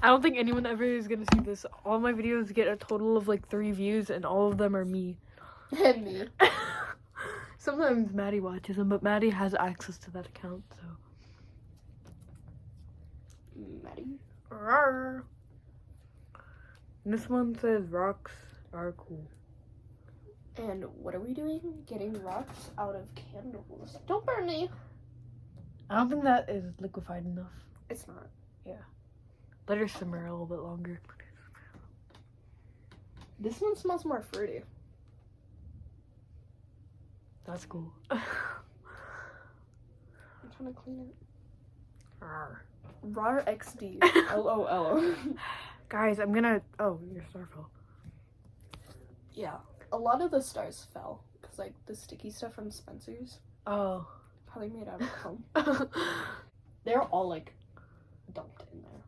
don't think anyone ever is gonna see this. All my videos get a total of like 3 views, and all of them are me. And me. Sometimes Maddie watches them, but Maddie has access to that account, so. Maddie. Rawr. This one says rocks are cool. And what are we doing? Getting rocks out of candles. Don't burn me. I don't think that is liquefied enough. It's not. Let her simmer a little bit longer. This one smells more fruity. That's cool. I'm trying to clean it. Rawr. Rar XD. LOL. Guys, I'm gonna. Oh, your star fell. Yeah. A lot of the stars fell. Because, like, the sticky stuff from Spencer's Oh. probably made out of foam. They're all, like, dumped in there.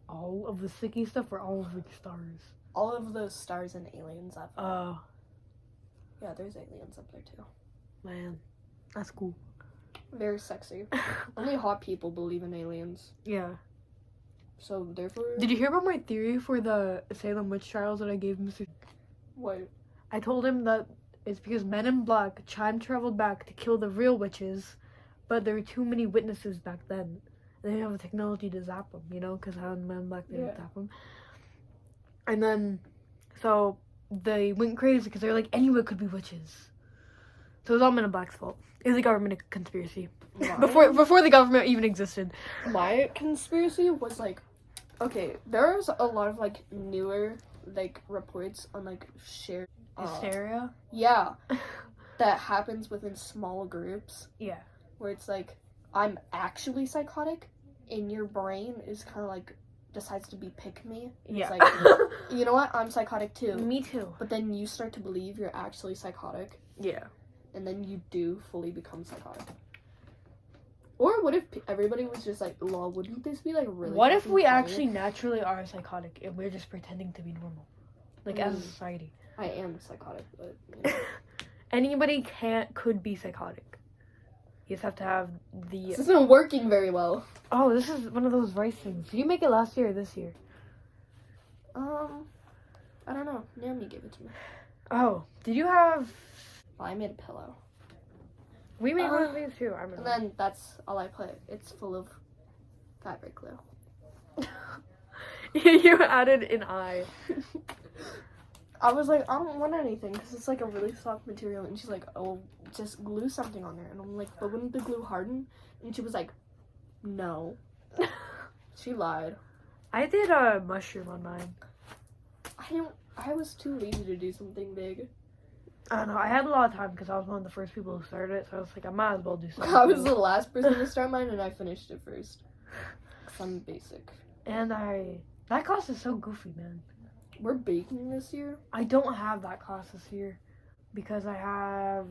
All of the sticky stuff or all of the stars? All of the stars and aliens that fell. Oh, Yeah, there's aliens up there, too. man. That's cool. Very sexy. Only hot people believe in aliens. Yeah. So, therefore... Did you hear about my theory for the Salem witch trials that I gave Mr. What? I told him that it's because Men in Black time traveled back to kill the real witches, but there were too many witnesses back then. They didn't have the technology to zap them, you know, because how in Men in Black they didn't zap them. And then, so they went crazy because they're like, anyone could be witches. So it was all Men in Black's fault. It was a government conspiracy. Before the government even existed. My conspiracy was like, okay, there's a lot of like newer like reports on like shared Hysteria? Yeah. That happens within small groups. Yeah. Where it's like, I'm actually psychotic, and your brain is kind of like, decides to be pick me. Yeah. It's like, you know what? I'm psychotic too. Me too. But then you start to believe you're actually psychotic. Yeah. And then you do fully become psychotic. Or what if everybody was just like, lol, wouldn't this be like really What if fucking we funny? actually naturally are psychotic and we're just pretending to be normal? Like, as a society. I am psychotic, but you know. Anybody could be psychotic. You just have to have the... This isn't working very well. Oh, this is one of those rice things. Did you make it last year or this year? I don't know. Naomi gave it to me. Oh, did you have... Well, I made a pillow. We made one of these too, I remember. And then that's all I put. It's full of fabric glue. You added an eye. I was like, I don't want anything because it's like a really soft material. And she's like, oh, just glue something on there. And I'm like, but wouldn't the glue harden? And she was like, no. She lied. I did a mushroom on mine. I was too lazy to do something big. I don't know. I had a lot of time because I was one of the first people who started it. So I was like, I might as well do something. I was the last person to start mine and I finished it first. Because I'm basic. And that class is so goofy, man. We're baking this year? I don't have that class this year. Because I have,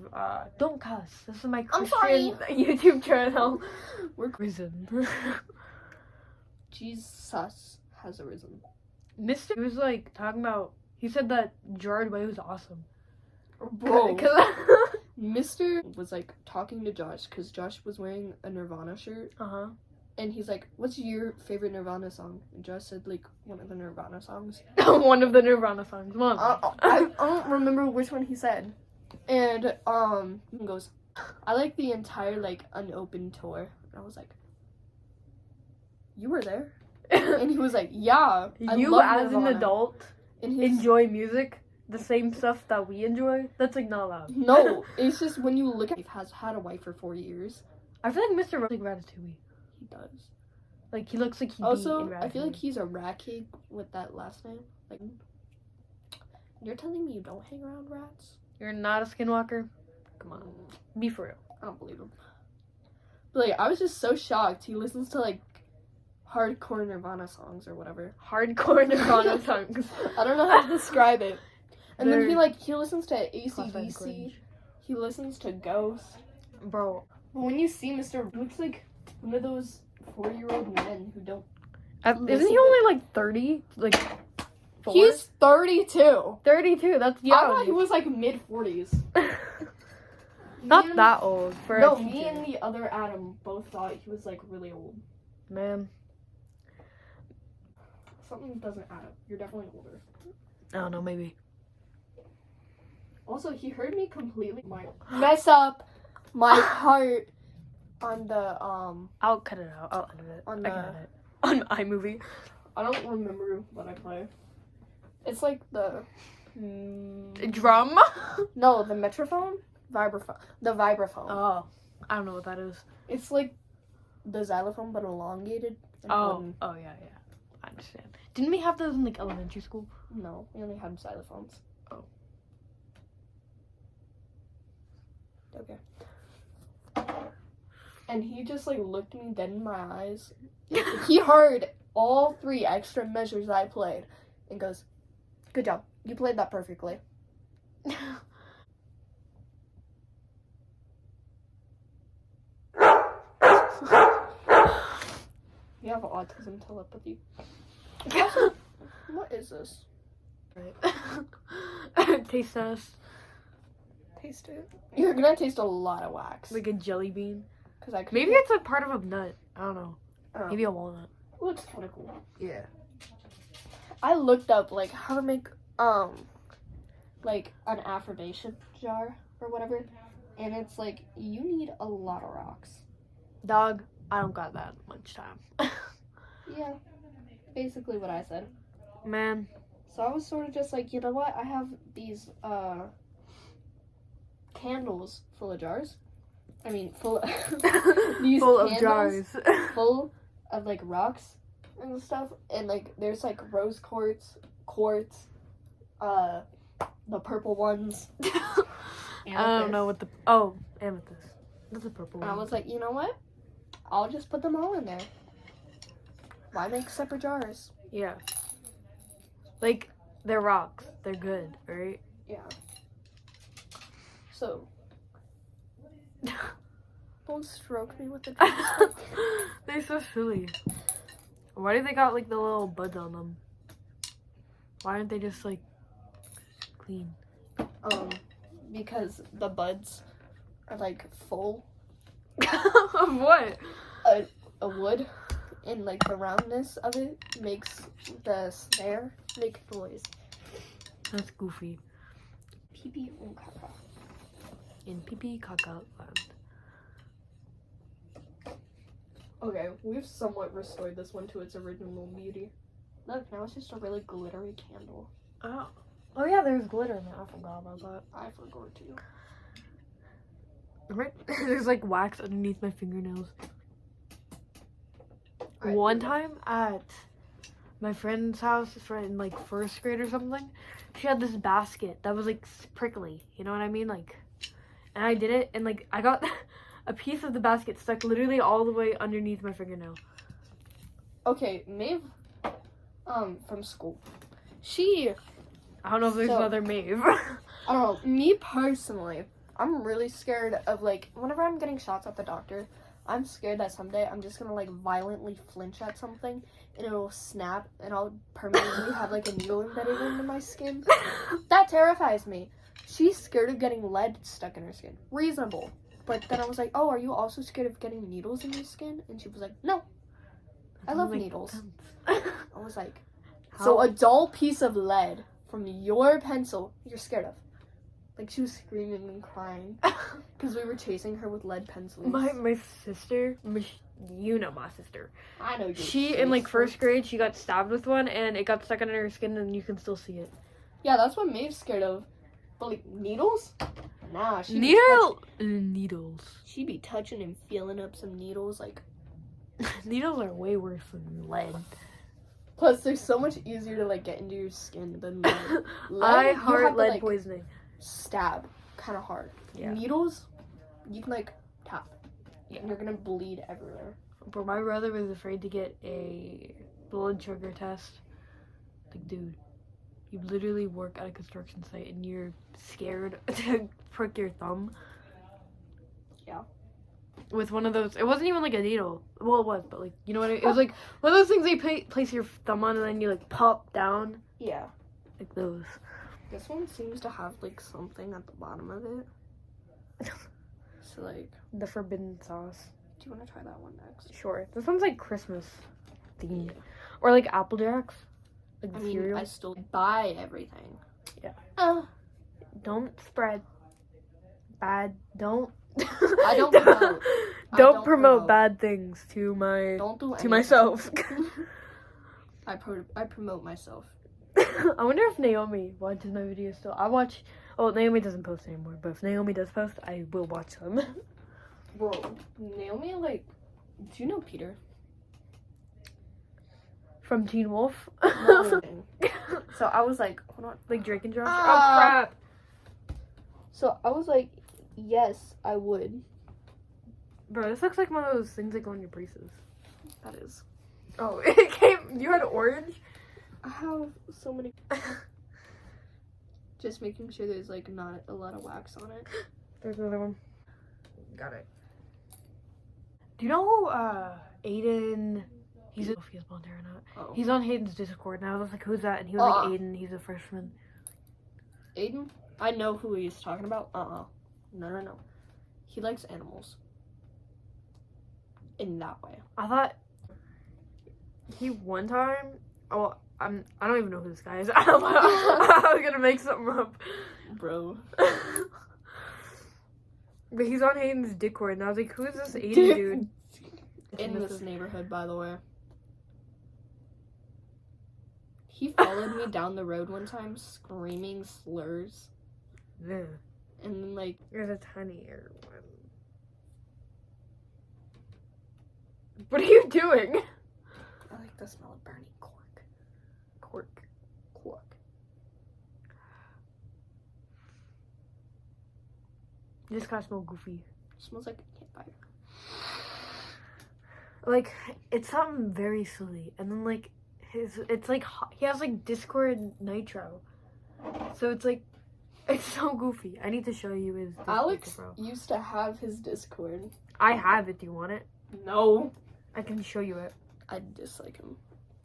don't cuss. This is my Christian YouTube channel. We're risen. Jesus has arisen. He was like talking about, he said that Gerard Way was awesome. Bro, Mr. was like talking to Josh because Josh was wearing a Nirvana shirt. Uh-huh. And he's like, what's your favorite Nirvana song? And Josh said like one of the Nirvana songs. One of the Nirvana songs. One. I don't remember which one he said. And he goes, I like the entire like unopened tour. And I was like, you were there? And he was like, yeah. You as an adult and enjoy music? The same stuff that we enjoy? That's like not allowed. No, it's just when you look at he has had a wife for 4 years. I feel like Mr. Rose like Ratatouille. He does. Like he looks like he also, be in Ratatouille. I feel like he's a rat cake with that last name. Like, you're telling me you don't hang around rats? You're not a skinwalker? Come on. Be for real. I don't believe him. But like, I was just so shocked. He listens to like hardcore Nirvana songs or whatever. Hardcore Nirvana songs. I don't know how to describe it. And then he listens to AC/DC. He listens to Ghost. Bro. But when you see Mr. He looks like one of those 4-year-old men who don't. Isn't he only like 30? Like 4? He's 32. 32. That's young. I thought he was like mid-40s. Not that old for no, a teacher. me and the other Adam both thought he was like really old. Man. something doesn't add up. You're definitely older. I don't know, maybe. Also, he heard me completely mess up my part on the I'll cut it out. I'll edit it. On I can the- edit. On iMovie. I don't remember what I play. It's like the Drum? no, the metrophone, vibraphone, the vibraphone. Oh, I don't know what that is. It's like the xylophone but elongated. and Oh, wooden. oh yeah. I understand. Didn't we have those in like elementary school? No, we only had xylophones. Oh. Okay. And he just like looked me dead in my eyes. He heard all 3 extra measures I played and goes, "Good job. You played that perfectly." You have autism telepathy. What is this? Right. Taste test. Taste it. You're gonna taste a lot of wax. Like a jelly bean. Cause I could Maybe it's like part of a nut. I don't know. Oh. Maybe a walnut. Looks kind of cool. Yeah. I looked up like how to make like an affirmation jar or whatever, and it's like you need a lot of rocks. Dog, I don't got that much time. Yeah, basically what I said. Man. So I was sort of just like, you know what? I have these candles full of jars. I mean, full of these Full of candles jars. full of like rocks and stuff, and like there's like rose quartz, the purple ones. I don't know what the... Oh, amethyst. That's a purple And one. I was like, you know what? I'll just put them all in there. Why make separate jars? Yeah. Like, they're rocks. They're good, right? Yeah. So, don't stroke me with the drumstick. They're so silly. Why do they got, like, the little buds on them? Why aren't they just, like, clean? Because the buds are like full Of what? of wood, and like the roundness of it makes the snare make noise. That's goofy. Pee oh caca. In pee caca land. Okay, we've somewhat restored this one to its original beauty. Look, now it's just a really glittery candle. Oh. Oh yeah, there's glitter in it. I forgot about that. I forgot to. Right? There's like wax underneath my fingernails. Alright, One here time at my friend's house in like first grade or something, she had this basket that was like prickly. You know what I mean? Like, and I did it, and like I got a piece of the basket stuck literally all the way underneath my fingernail. Okay, Maeve, from school. She, I don't know if there's So- another Maeve. I don't know, me personally, I'm really scared of, like, whenever I'm getting shots at the doctor, I'm scared that someday I'm just gonna, like, violently flinch at something, and it'll snap, and I'll permanently have, like, a needle embedded into my skin. That terrifies me. She's scared of getting lead stuck in her skin. Reasonable. But then I was like, oh, are you also scared of getting needles in your skin? And she was like, no. I love Like, needles. I I was like, so How- a dull piece of lead from your pencil you're scared of. Like, she was screaming and crying because we were chasing her with lead pencils. my sister, you know my sister. I know you. She in like first grade, she got stabbed with one, and it got stuck under her skin, and you can still see it. Yeah, that's what Maeve's scared of. But like needles? Nah, she Needles. she be touching and feeling up some needles. Like, Needles are way worse than lead. plus they're so much easier to like get into your skin than lead. I you heart have to, lead like, poisoning. stab kind of hard. Yeah. Needles, you can like tap. Yeah. And you're gonna bleed everywhere. But my brother was afraid to get a blood sugar test. Like, dude, you literally work at a construction site and you're scared to prick your thumb. Yeah. With one of those, it wasn't even like a needle. Well, it was, but like, you know what I mean? It was like one of those things they place your thumb on and then you like pop down. Yeah. Like those. This one seems to have like something at the bottom of it. So like, The forbidden sauce. do you want to try that one next? Sure. This one's like Christmas themed. Or like Apple Jacks. Like I the mean, cereal. I still buy everything. Yeah. Don't spread bad. Don't. I don't promote. Don't promote bad things to my Don't do to anything. myself. I promote myself. I wonder if Naomi watches my videos still. I watch. Oh, Naomi doesn't post anymore, but if Naomi does post, I will watch them. Bro, Naomi, like, do you know Peter? From Teen Wolf. No. So I was like, hold on. Like Drake and Josh. Ah. Oh crap! So I was like, yes, I would. Bro, this looks like one of those things that go in your braces. That is. Oh, it came. You had orange. I have so many. Just making sure there's like not a lot of wax on it. There's another one. Got it. Do you know who Aiden? I don't know if he's blonde hair or not. Oh. He's on Hayden's Discord, and I was like, "Who's that?" And he was like, "Aiden. He's a freshman." Aiden? I know who he's talking about. No. He likes animals. In that way. I thought he one time. Oh, I don't even know who this guy is. I was gonna make something up, Bro. But he's on Hayden's Discord, and I was like, "Who is this Aiden dude?" In this neighborhood, by the way. He followed me down the road one time, screaming slurs. Yeah. And then, like... There's a tiny air one. What are you doing? I like the smell of burning cork. Cork. This kind of smells goofy. Smells like a campfire. Like, it's something very silly. And then, like, it's like, he has, like, Discord Nitro. So it's, like, it's so goofy. I need to show you his Discord, Alex bro. used to have his Discord. I have it. Do you want it? No. I can show you it. I dislike him.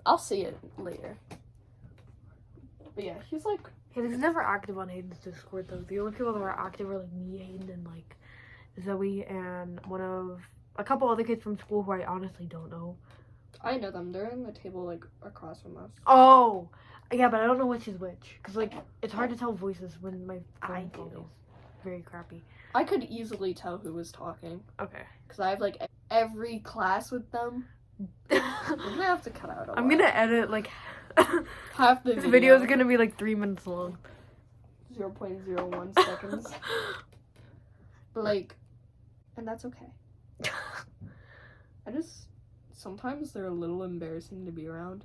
I'll see it later. But yeah, he's like... He's never active on Hayden's Discord, though. The only people that were active were, like, me, Hayden, and, like, Zoe, and a couple other kids from school who I honestly don't know. I know them. They're in the table, like, across from us. Oh! Yeah, but I don't know which is which. Because, like, it's hard to tell voices when my phone call is very crappy. I could easily tell who was talking. Okay. Because I have, like, every class with them. I'm gonna have to cut out a I'm lot. gonna edit, like... half the This video. video is gonna be, like, 3 minutes long. 0.01 seconds. But, like... And that's okay. Sometimes they're a little embarrassing to be around.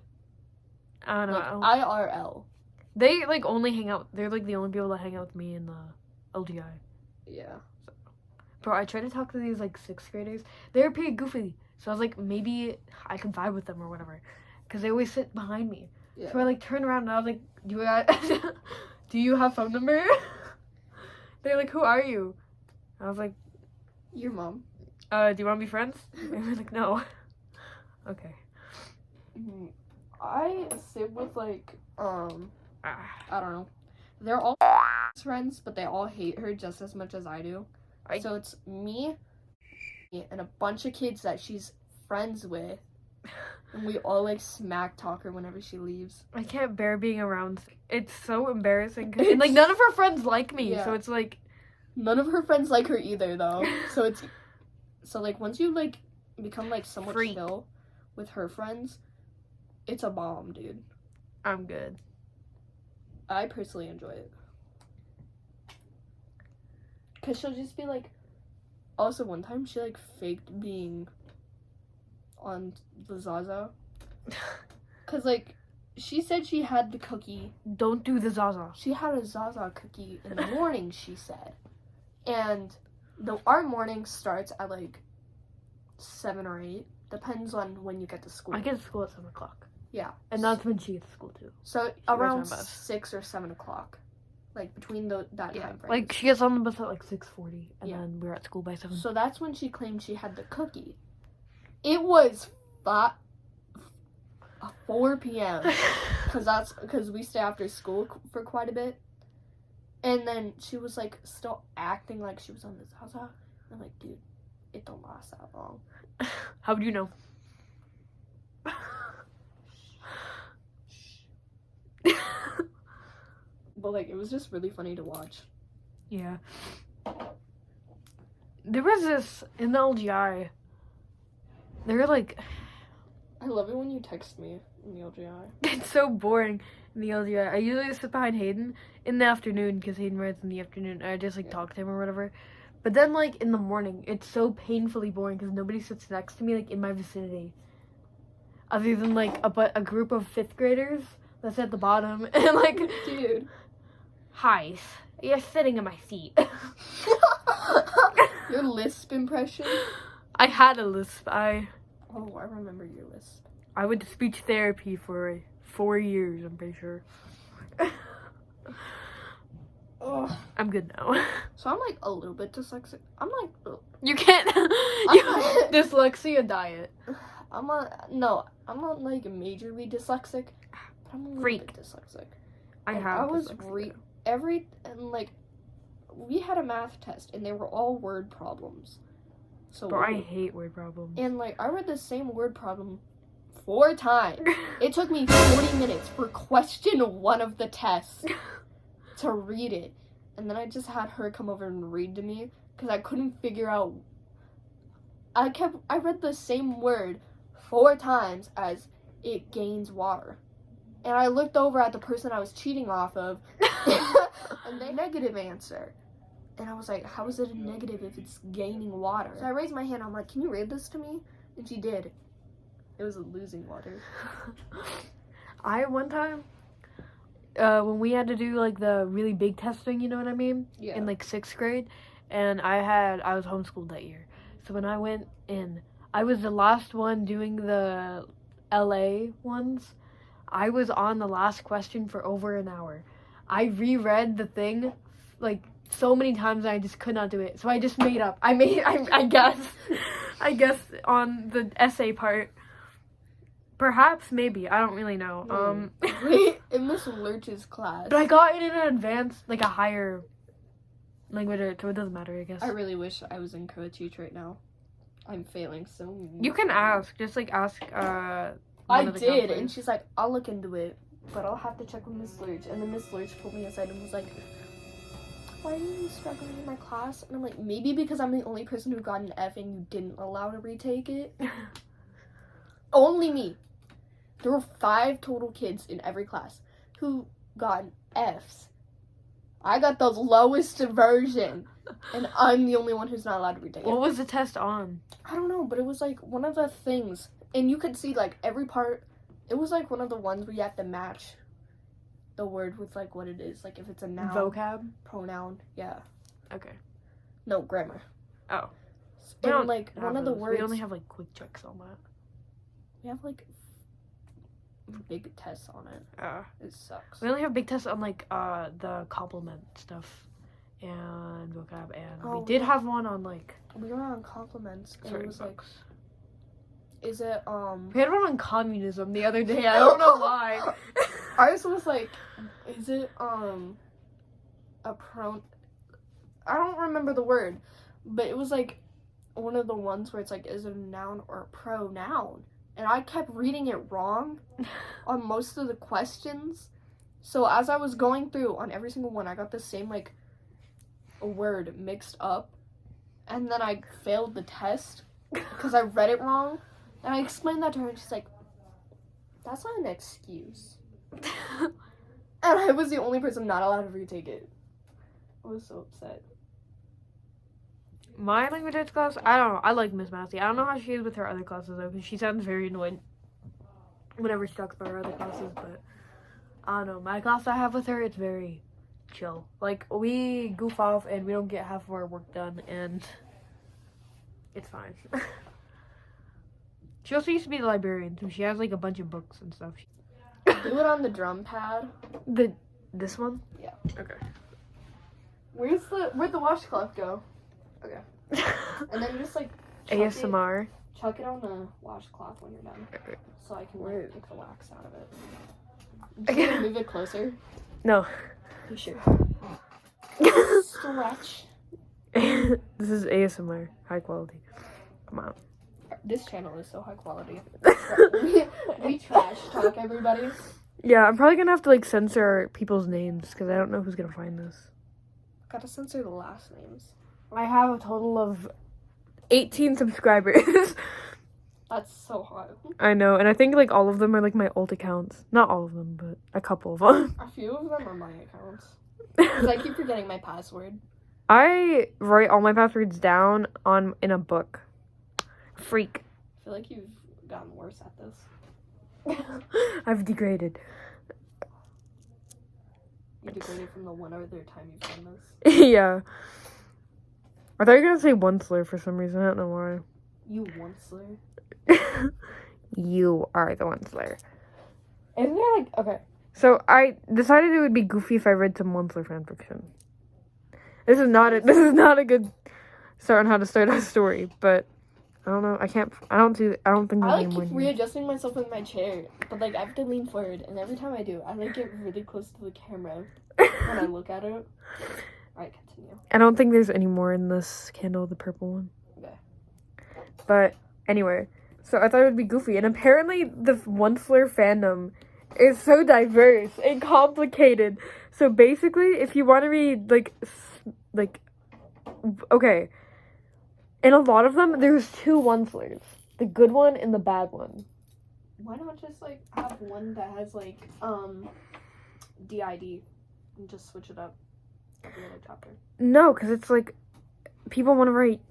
I don't know. Like, IRL. They, like, only hang out... They're, like, the only people that hang out with me in the LGI. Yeah. Bro, I tried to talk to these, like, 6th graders. They were pretty goofy. So I was like, maybe I can vibe with them or whatever. Because they always sit behind me. Yeah. So I, like, turned around and I was like, do you have phone number? They're like, who are you? I was like, Your mom. do you want to be friends? They were like, no. Okay. I sit with, like, I don't know. They're all friends, but they all hate her just as much as I do. So it's me and a bunch of kids that she's friends with. And we all, like, smack talk her whenever she leaves. I can't bear being around. It's so embarrassing. And, like, none of her friends like me. Yeah. So it's like... None of her friends like her either, though. So, like, once you, like, become, like, somewhat Free. chill with her friends, it's a bomb, dude. I'm good. I personally enjoy it. Because she'll just be, like... Also, one time, she, like, faked being on the Zaza. Because, like, she said she had the cookie. Don't do the Zaza. She had a Zaza cookie in the morning, she said. And our morning starts at, like, 7 or 8. Depends on when you get to school. I get to school at 7 o'clock. Yeah. And that's when she gets to school, too. So, rides around on bus. 6 or 7 o'clock. Like, between that time frame. Like, she gets on the bus at, like, 6:40. And Yeah. then we're at school by 7. So, that's when she claimed she had the cookie. It was 4 p.m. Because we stay after school for quite a bit. And then she was, like, still acting like she was on the Zaza. I'm like, dude, it don't last that long. How do you know? But, like, it was just really funny to watch. Yeah. There was this in the LGI. They were like, I love it when you text me in the LGI. it's so boring in the LGI. I usually sit behind Hayden in the afternoon because Hayden writes in the afternoon. I just like talk to him or whatever. But then like in the morning, it's so painfully boring because nobody sits next to me like in my vicinity, other than like a group of 5th graders that's at the bottom and like, Dude. hi, you're sitting in my seat. Your lisp impression? I had a lisp. Oh, I remember your lisp. I went to speech therapy for 4 years, I'm pretty sure. Ugh. I'm good now. So I'm like a little bit dyslexic. I'm like, You can't. Dyslexia diet. I'm not like majorly dyslexic, but I'm a little bit dyslexic. I was we had a math test and they were all word problems. So Bro, I hate word problems. And like I read the same word problem 4 times. It took me 40 minutes for question 1 of the test to read it. And then I just had her come over and read to me because I couldn't figure out. I read the same word 4 times as it gains water. And I looked over at the person I was cheating off of and they negative answer. And I was like, how is it a negative if it's gaining water? So I raised my hand. I'm like, can you read this to me? And she did. It was losing water. One time, when we had to do like the really big testing, you know what I mean? Yeah. In like 6th grade, and I was homeschooled that year. So when I went in, I was the last one doing the LA ones. I was on the last question for over an hour. I reread the thing like so many times and I just could not do it. So I just made up. I guess on the essay part. Perhaps, maybe. I don't really know. In Miss Lurch's class. But I got it in an advanced, like a higher language, so it doesn't matter, I guess. I really wish I was in co-teach right now. I'm failing so. You can ask. Just like ask. I did, and she's like, "I'll look into it, but I'll have to check with Miss Lurch." And then Miss Lurch pulled me aside and was like, "Why are you struggling in my class?" And I'm like, "Maybe because I'm the only person who got an F and you didn't allow to retake it." Only me. There were 5 total kids in every class who got Fs. I got the lowest version, and I'm the only one who's not allowed to retake it. What was the test on? I don't know, but it was like one of the things, and you could see like every part. It was like one of the ones where you have to match the word with like what it is, like if it's a noun, Vocab, pronoun, yeah. Okay. No, grammar. Oh. And like one of the words. We only have like quick checks on that. We have like big tests on it. It sucks. We only have big tests on like the complement stuff and vocab, and we did have one on like. We were on compliments, and it was books. Like, is it We had one on communism the other day. I don't know why. Ours was like, is it a I don't remember the word, but it was like one of the ones where it's like, is it a noun or a pronoun? And I kept reading it wrong on most of the questions. So as I was going through on every single one, I got the same like a word mixed up, and then I failed the test because I read it wrong. And I explained that to her, and she's like, "That's not an excuse." And I was the only person not allowed to retake it. I was so upset. My language arts class, I don't know. I like Miss Massey. I don't know how she is with her other classes though, because she sounds very annoyed whenever she talks about her other classes. But I don't know. My class I have with her, it's very chill. Like we goof off and we don't get half of our work done, and it's fine. She also used to be the librarian, so she has like a bunch of books and stuff. Do it on the drum pad. This one? Yeah. Okay. Where'd the washcloth go? Okay. And then just like ASMR. Chuck it on the washcloth when you're done, so I can like take the wax out of it. Can you move it closer? No. You sure? Stretch. This is ASMR, high quality. Come on. This channel is so high quality. We trash talk everybody. Yeah, I'm probably gonna have to like censor people's names because I don't know who's gonna find this. Gotta censor the last names. I have a total of 18 subscribers. That's so hot. I know, and I think like all of them are like my old accounts. Not all of them, but a couple of them. A few of them are my accounts. Because I keep forgetting my password. I write all my passwords down in a book. Freak. I feel like you've gotten worse at this. I've degraded. You degraded from the one other time you've done this. Yeah. I thought you were gonna say one slur for some reason. I don't know why. You one slur. You are the one slayer. Isn't there like okay? So I decided it would be goofy if I read some one slur fanfiction. This is not a good start on how to start a story, but I don't know. I think I like there's keep readjusting myself in my chair, but like I have to lean forward, and every time I do, I like get really close to the camera when I look at it. Alright, continue. I don't think there's any more in this candle, the purple one. Okay. But anyway, so I thought it would be goofy, and apparently the one slur fandom is so diverse and complicated. So basically, if you want to read like okay, in a lot of them, there's two one slurs, the good one and the bad one. Why not just like have one that has like DID and just switch it up every other chapter? No, because it's like people want to write,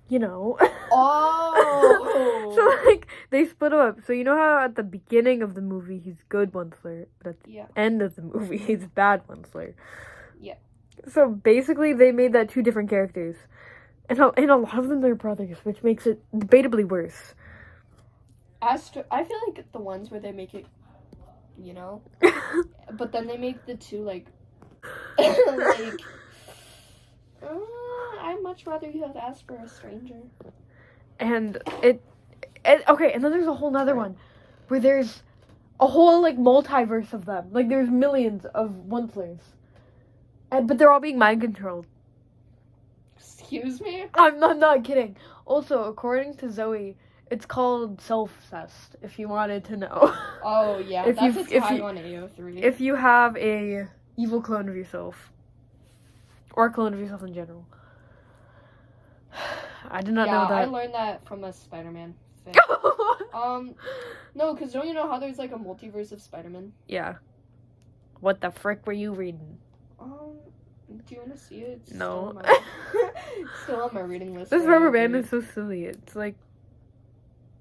you know. Oh. So like they split them up. So you know how at the beginning of the movie he's good one slur, but at the end of the movie he's bad one slur. Yeah. So basically they made that two different characters. And a lot of them they're brothers, which makes it debatably worse. I feel like the ones where they make it, you know, but then they make the two like I'd much rather you have asked for a stranger. And okay, and then there's a whole nother one where there's a whole like multiverse of them. Like there's millions of one slurs. But they're all being mind controlled. Excuse me? I'm not kidding. Also, according to Zoe, it's called self-cessed, if you wanted to know. Oh, yeah. If that's you- a tag on AO3. If you have a evil clone of yourself. Or a clone of yourself in general. I did not know that. I learned that from a Spider-Man thing. No, because don't you know how there's like a multiverse of Spider-Man? Yeah. What the frick were you reading? Do you want to see it? It's No. Still on my reading list. This for rubber AO3. band is so silly. It's like,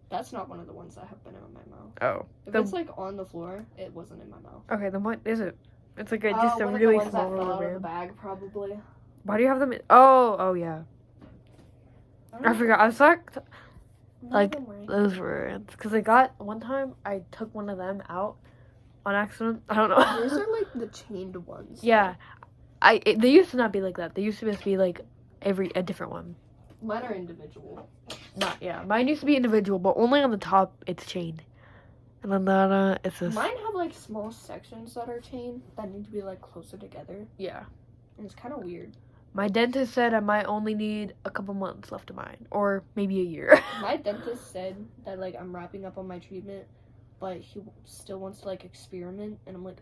That's not one of the ones that have been in my mouth. oh. If it's like on the floor, it wasn't in my mouth. Okay, then what is it? It's like just a one of really the ones small that fell out rubber of the band. bag, probably. Why do you have them in? Oh, yeah. I forgot. I was like, those were because I got one time I took one of them out on accident. I don't know. Those are like the chained ones. Yeah, they used to not be like that. They used to just be like a different one. Mine are individual. Mine used to be individual, but only on the top it's chained, and on the it's just Mine have like small sections that are chained that need to be like closer together, yeah. and it's kind of weird. My dentist said I might only need a couple months left of mine, or maybe a year. My dentist said that like I'm wrapping up on my treatment, but he still wants to like experiment, and I'm like,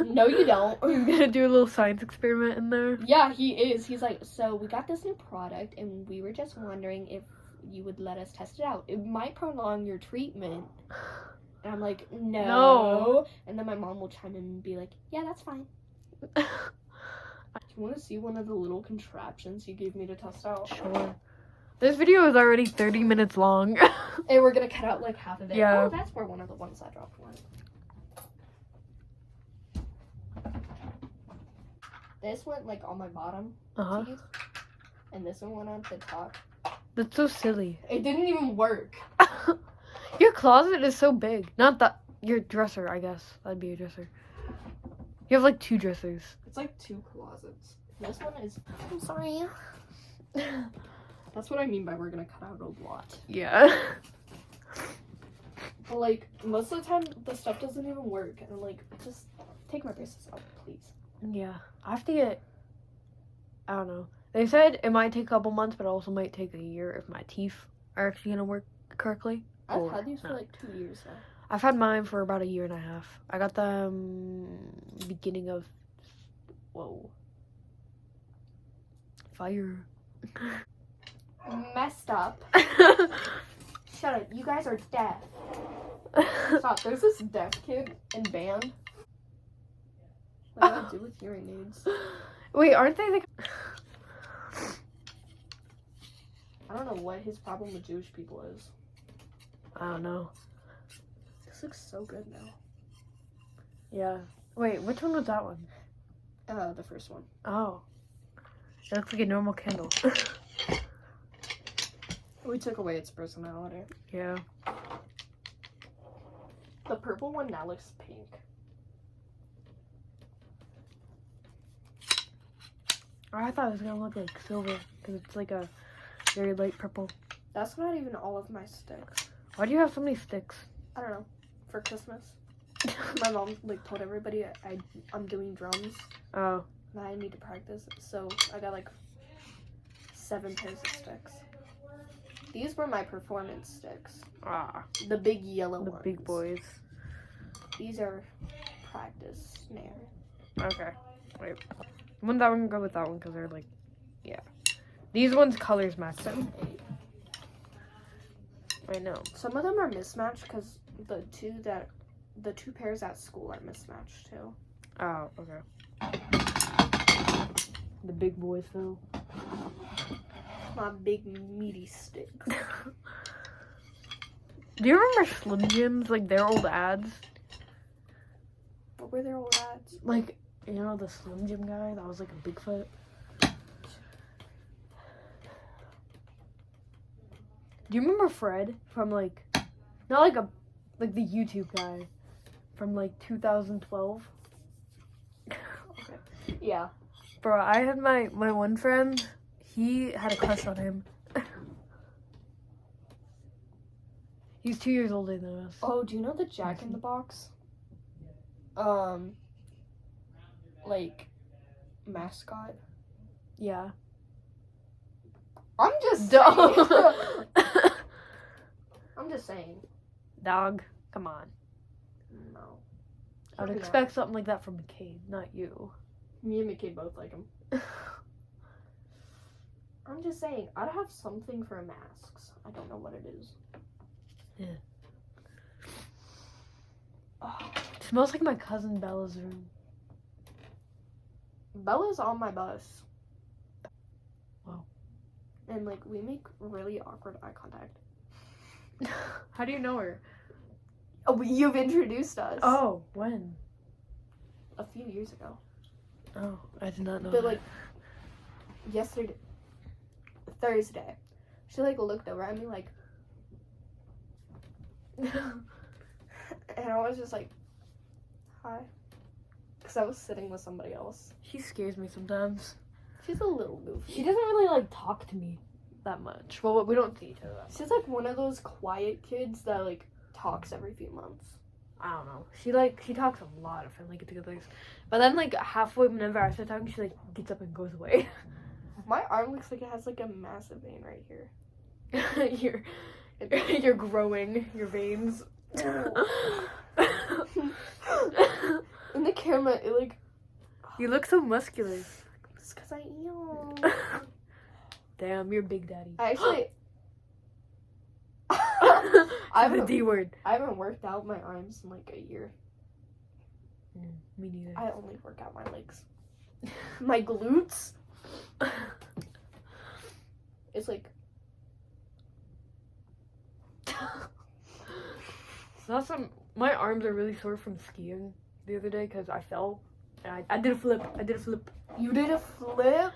no, you don't. He's gonna do a little science experiment in there. Yeah, he is. He's like, so we got this new product, and we were just wondering if you would let us test it out. It might prolong your treatment. And I'm like, no. And then my mom will chime in and be like, yeah, that's fine. Do you want to see one of the little contraptions he gave me to test out? Sure. This video is already 30 minutes long. Hey, we're gonna cut out like half of it. Yeah. Oh, that's where one of the ones I dropped went. This went like on my bottom teeth, and this one went on the top. That's so silly. It didn't even work. Your closet is so big. Not that your dresser, I guess. That'd be a dresser. You have like 2 dressers. It's like 2 closets. This one is. I'm sorry. That's what I mean by we're gonna cut out a lot. Yeah. But like most of the time, the stuff doesn't even work, and I'm like, just take my braces out, please. Yeah. I have to get. I don't know. They said it might take a couple months, but it also might take a year if my teeth are actually gonna work correctly. I've had these for like 2 years now. I've had mine for about a year and a half. I got them beginning of fire. Messed up. Shut up. You guys are deaf. Stop. There's this deaf kid in band. What do I do with hearing aids? Wait, aren't they the... I don't know what his problem with Jewish people is. I don't know. This looks so good now. Yeah. Wait, which one was that one? The first one. Oh. It looks like a normal candle. We took away its personality. Yeah. The purple one now looks pink. I thought it was gonna look like silver because it's like a very light purple. That's not even all of my sticks. Why do you have so many sticks? I don't know. For Christmas. My mom like told everybody I'm doing drums. Oh. And I need to practice. So I got like 7 pairs of sticks. These were my performance sticks. Ah. The big yellow The ones. big boys. These are practice snare. Okay. Wait. Wouldn't that one go with that one? Because they're like, yeah. These ones colors match them. 7, 8. I know. Some of them are mismatched because the two pairs at school are mismatched too. Oh, okay. The big boys though. My big meaty sticks. Do you remember Slim Jims? Like their old ads? What were their old ads? Like, you know, the Slim Jim guy that was like a Bigfoot? Do you remember Fred from like, not like like the YouTube guy from like 2012? Okay. Yeah. Bro, I had my one friend, he had a crush on him. He's 2 years older than us. Oh, do you know the Jack in the Box? Like, mascot? Yeah. I'm just Dog. I'm just saying. Dog, come on. No. I would Probably expect something like that from McCabe, not you. Me and McKay both like him. I'm just saying, I'd have something for masks. I don't know what it is. Yeah. Oh, It smells like my cousin Bella's room. Bella's on my bus. Wow. And, like, we make really awkward eye contact. How do you know her? Oh, you've introduced us. Oh, when? A few years ago. Oh, I did not know But, that. like, Thursday, she, like, looked over at me, like, and I was just like, hi. Because I was sitting with somebody else. She scares me sometimes. She's a little goofy. She doesn't really, like, talk to me that much. Well, we don't see each other that much. She's, like, one of those quiet kids that, like, talks every few months. I don't know. She talks a lot if I like get together. But then, like, halfway whenever I start talking, she, like, gets up and goes away. My arm looks like it has, like, a massive vein right here. You're growing your veins. In the camera, it, like... You look so muscular. It's because I am. Damn, you're Big Daddy. I actually... I have a D word. I haven't worked out my arms in, like, a year. Me neither. I only work out my legs. My glutes? It's like... My arms are really sore from skiing the other day because I fell. And I did a flip. You did a flip?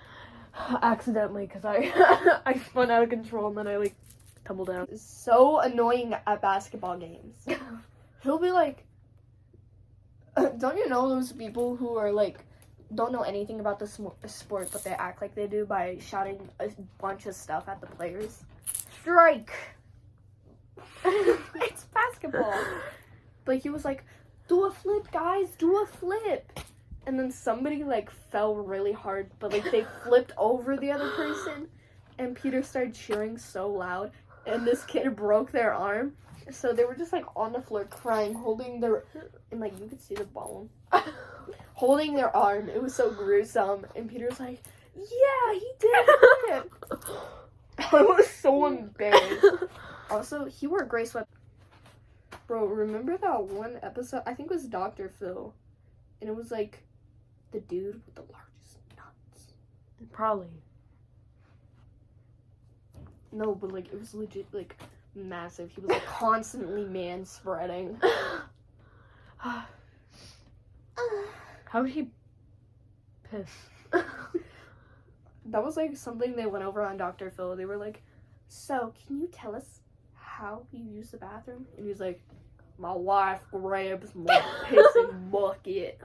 Accidentally because I I spun out of control and then I, like, tumbled down. It's so annoying at basketball games. He'll be like... don't you know those people who are, like, don't know anything about the sport, but they act like they do by shouting a bunch of stuff at the players? Strike! It's basketball. But he was like, do a flip, guys, do a flip. And then somebody, like, fell really hard, but, like, they flipped over the other person. And Peter started cheering so loud. And this kid broke their arm. So they were just like on the floor crying, holding their, and like you could see the bone, holding their arm. It was so gruesome. And Peter's like, yeah, he did it. I was so embarrassed. Also, he wore gray sweat. Bro, remember that one episode? I think it was Dr. Phil. And it was like the dude with the largest nuts. Probably. No, but like it was legit like massive. He was like constantly man spreading. How would he piss? That was like something they went over on Dr. Phil. They were like, so can you tell us how you use the bathroom? And he was like, my wife grabs my pissing bucket.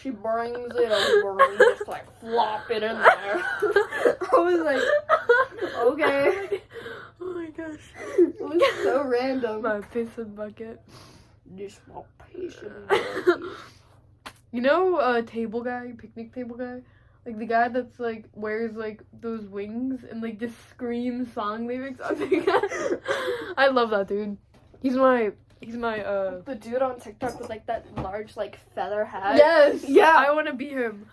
She brings it over and just like flop it in there. I was like, okay. Oh my gosh. It was so random. My pissing bucket. Just my pissing bucket. You know, table guy, picnic table guy? Like the guy that's like wears like those wings and like just screams song lyrics. I love that dude. He's my The dude on TikTok with like that large like feather hat. Yes. Yeah. I want to be him.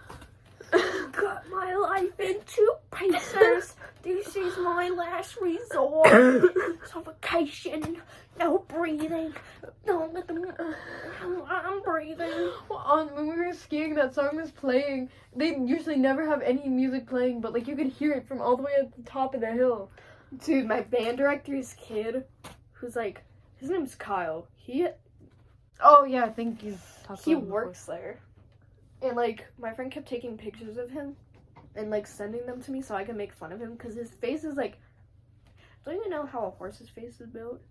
Cut my life into pieces. This is my last resort. Suffocation. No breathing. Don't let them. I'm breathing. When we were skiing, that song was playing. They usually never have any music playing, but like you could hear it from all the way at the top of the hill. Dude, my band director's kid, who's like, his name's Kyle. Oh yeah, I think you've talked He about him works there. And like, my friend kept taking pictures of him and like sending them to me so I can make fun of him because his face is like, don't you know how a horse's face is built?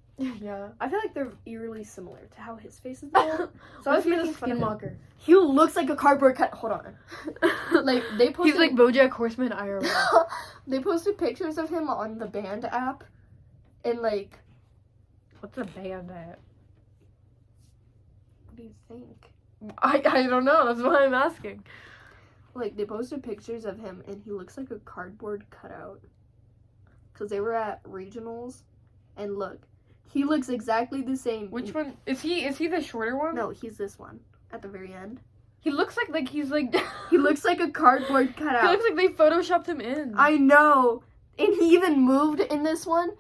Yeah. I feel like they're eerily similar to how his face is built. So I was making fun of him. Skinwalker. He looks like a cardboard cut. Hold on. Like they posted. He's like BoJack Horseman IRL. They posted pictures of him on the band app, and like. What's a band at? What do you think? I don't know. That's why I'm asking. Like they posted pictures of him, and he looks like a cardboard cutout. Cause they were at regionals, and look. He looks exactly the same. Which one is he? Is he the shorter one? No, he's this one at the very end. He looks like he's like. He looks like a cardboard cutout. He looks like they photoshopped him in. I know, and he even moved in this one,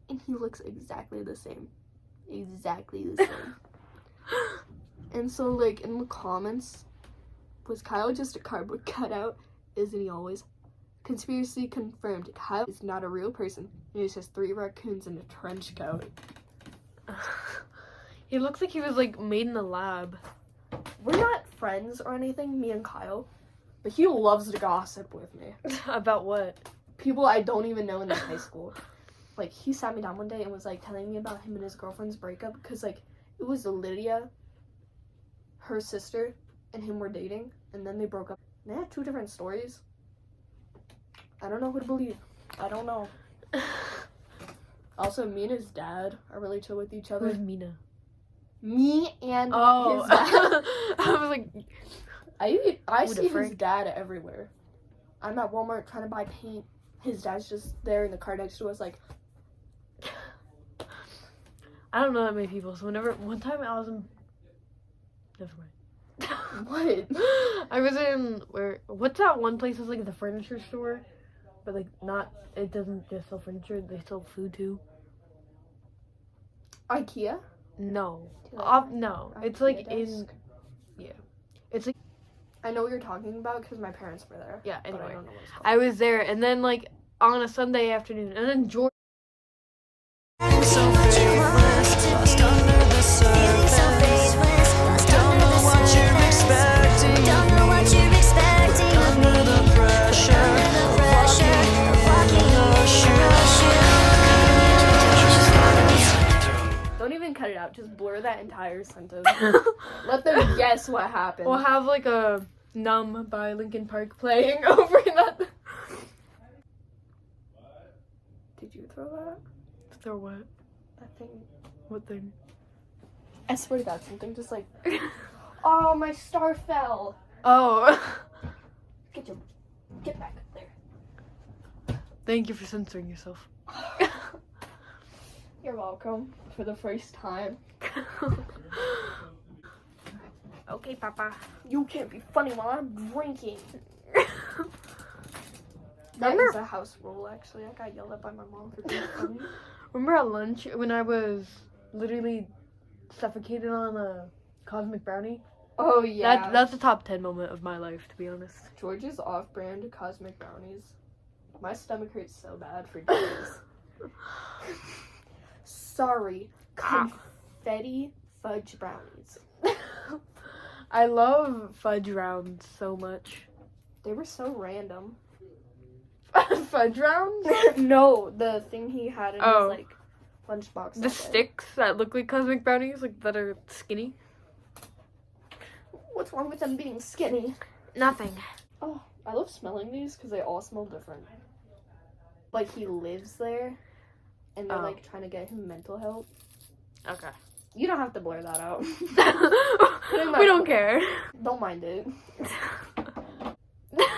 and he looks exactly the same. Exactly the same. And so, like in the comments, was Kyle just a cardboard cutout? Isn't he always? Conspiracy confirmed. Kyle is not a real person. He's just 3 raccoons in a trench coat. He looks like he was like made in the lab. We're not friends or anything, me and Kyle, but he loves to gossip with me. About what? People I don't even know in high school. Like he sat me down one day and was like telling me about him and his girlfriend's breakup because like it was Lydia, her sister, and him were dating, and then they broke up. They had 2 different stories. I don't know who to believe. I don't know. Also, me and his dad are really chill with each other. Who's Mina? Me and Oh. his dad. I was like, I Who the see frick? his dad everywhere. I'm at Walmart trying to buy paint. His dad's just there in the car next to us, like. I don't know that many people. So one time I was in. Never mind. What? I was in what's that one place that's like the furniture store? But like it doesn't just sell furniture, they sell food too. IKEA? No. Like No. IKEA It's like desk? it's like I know what you're talking about because my parents were there. yeah, But I anyway. don't know what it's called. I was there and then like on a Sunday afternoon and then George So faithless, lost under the surface. Don't know what you're expecting. Under the pressure of walking in the Don't even cut it out. Just blur that entire sentence. Let them guess what happened. we'll have like a NUMB by Linkin Park playing over that. Did you throw that? Throw what? That thing. What thing? I swear to God, something just like. Oh, my star fell. Oh. Get back up there. Thank you for censoring yourself. You're welcome for the first time. Okay, Papa. You can't be funny while I'm drinking. That Remember- is a house rule, actually. I got yelled at by my mom for being funny. Remember at lunch when I was literally suffocated on a cosmic brownie? Oh, yeah. That's a top 10 moment of my life, to be honest. George's off-brand cosmic brownies. My stomach hurts so bad for days. Sorry. Confetti fudge brownies. I love fudge rounds so much. They were so random. Fudge rounds? No, the thing he had in Oh. his, like, lunchbox. The that day. sticks that look like cosmic brownies, like that are skinny? What's wrong with them being skinny? Nothing. Oh, I love smelling these because they all smell different. Like, he lives there, and they're, Oh. like, trying to get him mental help. Okay. You don't have to blur that out. We don't care. Don't mind it.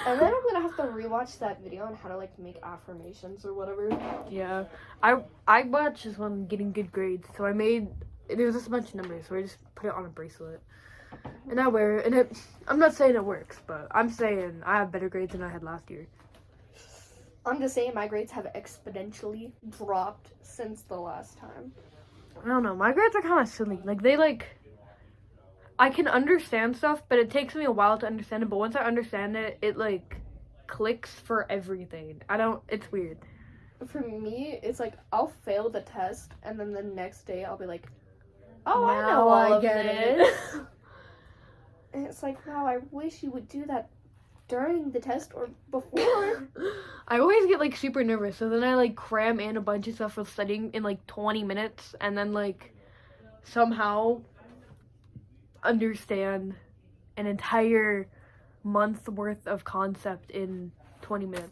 And then I'm gonna have to rewatch that video on how to, like, make affirmations or whatever. Yeah. I watched this one getting good grades, so I made, there's just a bunch of numbers, so I just put it on a bracelet. And I wear it, and I'm not saying it works, but I'm saying I have better grades than I had last year. I'm just saying my grades have exponentially dropped since the last time. I don't know, my grades are kind of silly. Like, I can understand stuff, but it takes me a while to understand it, but once I understand it, it, like, clicks for everything. It's weird. For me, it's like I'll fail the test, and then the next day I'll be like, "Oh, I know Now all I of get this." And it's like, wow, I wish you would do that during the test or before. I always get, like, super nervous, so then I, like, cram in a bunch of stuff for studying in, like, 20 minutes, and then, like, somehow understand an entire month worth of concept in 20 minutes.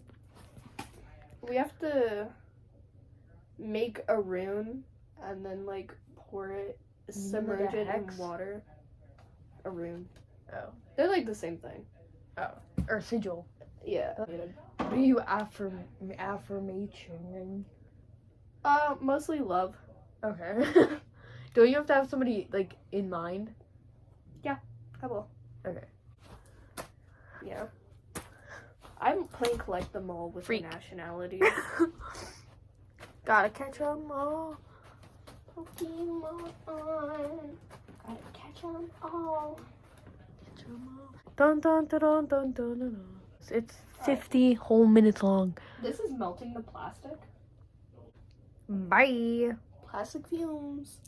We have to make a rune and then, like, pour it, submerge it in hex? water. A rune. Oh. They're like the same thing. Or sigil. Yeah. What are you affirmation? Mostly love. Okay. Don't you have to have somebody, like, in mind? I will. Okay. Yeah. I'm playing collect them all with Freak. nationality. Gotta catch 'em all. Pokemon. Gotta catch them all. Catch 'em all. Dun dun dun dun dun dun dun. It's 50 whole minutes long. This is melting the plastic. Bye. Plastic fumes.